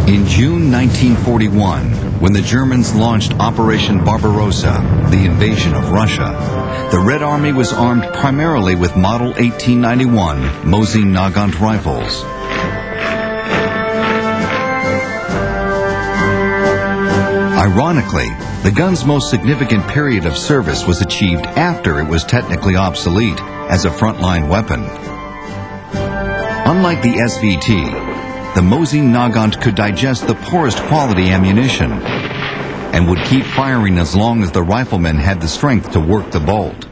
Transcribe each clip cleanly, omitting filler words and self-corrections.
In June 1941, when the Germans launched Operation Barbarossa, the invasion of Russia, the Red Army was armed primarily with Model 1891 Mosin Nagant rifles. Ironically, the gun's most significant period of service was achieved after it was technically obsolete as a frontline weapon. Unlike the SVT, the Mosin Nagant could digest the poorest quality ammunition and would keep firing as long as the riflemen had the strength to work the bolt.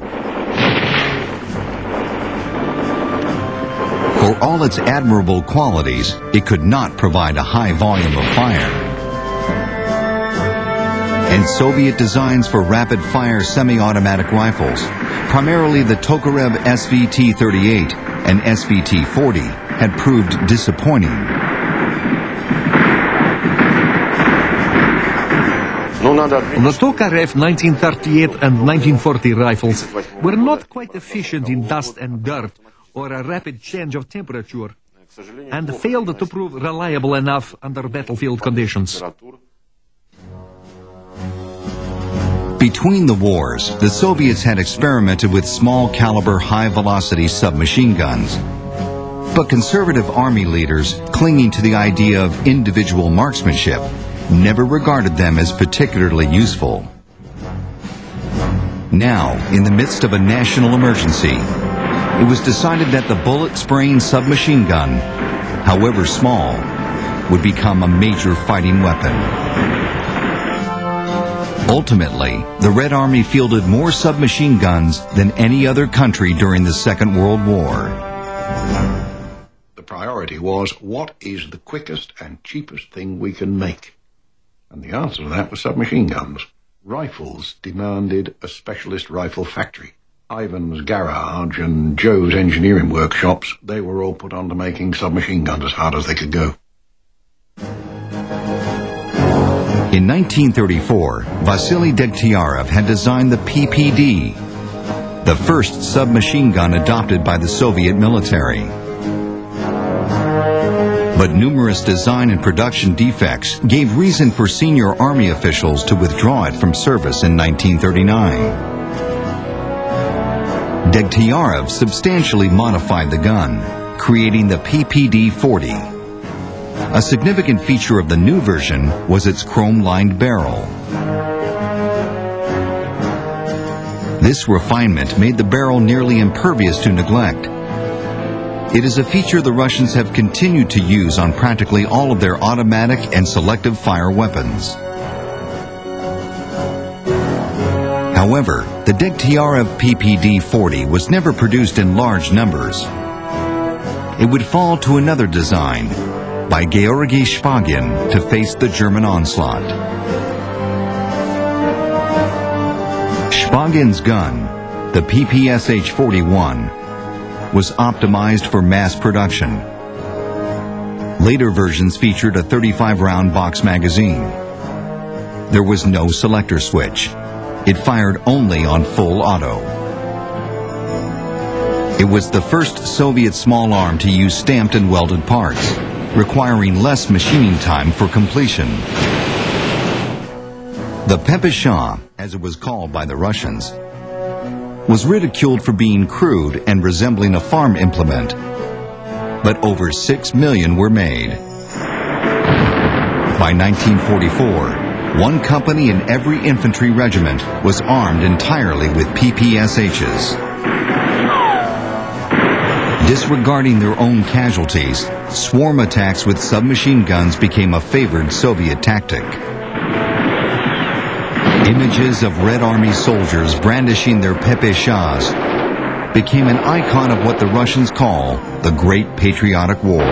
For all its admirable qualities, it could not provide a high volume of fire. And Soviet designs for rapid-fire semi-automatic rifles, primarily the Tokarev SVT-38 and SVT-40, had proved disappointing. The Tokarev 1938 and 1940 rifles were not quite efficient in dust and dirt or a rapid change of temperature, and failed to prove reliable enough under battlefield conditions. Between the wars, the Soviets had experimented with small-caliber, high-velocity submachine guns. But conservative army leaders, clinging to the idea of individual marksmanship, never regarded them as particularly useful. Now, in the midst of a national emergency, it was decided that the bullet-spraying submachine gun, however small, would become a major fighting weapon. Ultimately, the Red Army fielded more submachine guns than any other country during the Second World War. The priority was, what is the quickest and cheapest thing we can make? And the answer to that was submachine guns. Rifles demanded a specialist rifle factory. Ivan's garage and Joe's engineering workshops, they were all put on to making submachine guns as hard as they could go. In 1934, Vasily Degtyarev had designed the PPD, the first submachine gun adopted by the Soviet military. But numerous design and production defects gave reason for senior Army officials to withdraw it from service in 1939. Degtyarev substantially modified the gun, creating the PPD-40. A significant feature of the new version was its chrome-lined barrel. This refinement made the barrel nearly impervious to neglect. It is a feature the Russians have continued to use on practically all of their automatic and selective fire weapons. However, the Degtyarev PPD-40 was never produced in large numbers. It would fall to another design, by Georgy Shpagin, to face the German onslaught. Shpagin's gun, the PPSH-41, was optimized for mass production. Later versions featured a 35-round box magazine. There was no selector switch. It fired only on full auto. It was the first Soviet small arm to use stamped and welded parts, requiring less machining time for completion. The Ppsh, as it was called by the Russians, was ridiculed for being crude and resembling a farm implement, but over 6 million were made. By 1944, one company in every infantry regiment was armed entirely with PPSHs. Disregarding their own casualties, swarm attacks with submachine guns became a favored Soviet tactic. Images of Red Army soldiers brandishing their Ppshs became an icon of what the Russians call the Great Patriotic War.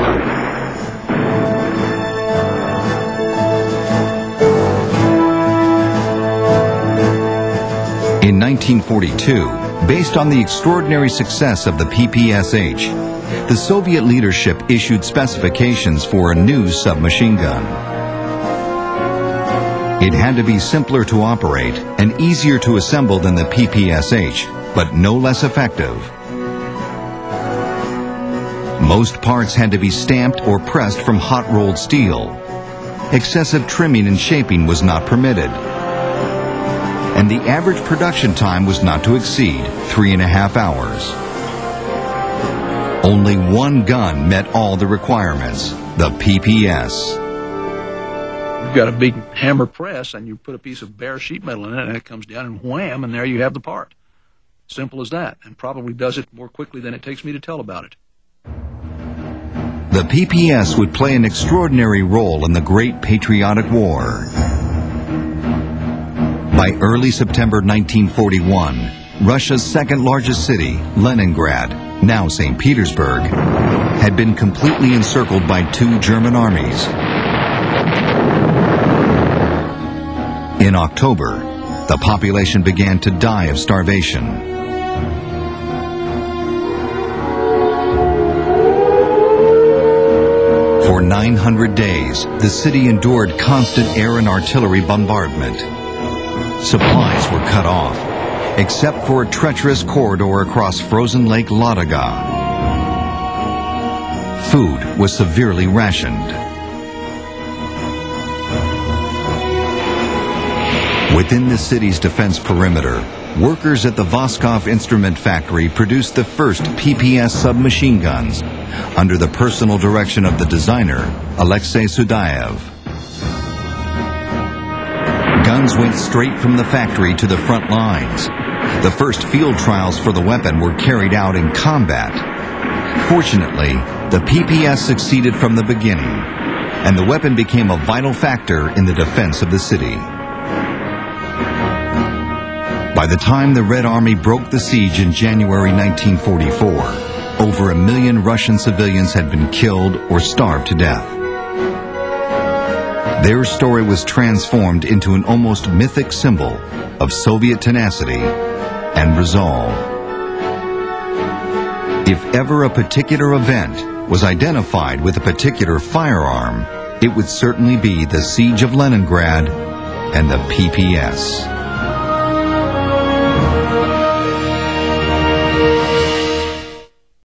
In 1942, based on the extraordinary success of the PPSH, the Soviet leadership issued specifications for a new submachine gun. It had to be simpler to operate and easier to assemble than the PPSH, but no less effective. Most parts had to be stamped or pressed from hot-rolled steel. excessive trimming and shaping was not permitted, and the average production time was not to exceed 3.5 hours. Only one gun met all the requirements, the PPS. You've got a big hammer press, and you put a piece of bare sheet metal in it, and it comes down, and wham, and there you have the part. Simple as that, and probably does it more quickly than it takes me to tell about it. The PPS would play an extraordinary role in the Great Patriotic War. By early September 1941, Russia's second largest city, Leningrad, now St. Petersburg, had been completely encircled by 2 German armies. In October, the population began to die of starvation. For 900 days, the city endured constant air and artillery bombardment. Supplies were cut off, except for a treacherous corridor across frozen Lake Ladoga. Food was severely rationed. Within the city's defense perimeter, workers at the Voskov Instrument Factory produced the first PPS submachine guns under the personal direction of the designer, Alexei Sudayev. Guns went straight from the factory to the front lines. The first field trials for the weapon were carried out in combat. Fortunately, the PPS succeeded from the beginning, and the weapon became a vital factor in the defense of the city. By the time the Red Army broke the siege in January 1944, over 1 million Russian civilians had been killed or starved to death. Their story was transformed into an almost mythic symbol of Soviet tenacity and resolve. If ever a particular event was identified with a particular firearm, it would certainly be the Siege of Leningrad and the PPS.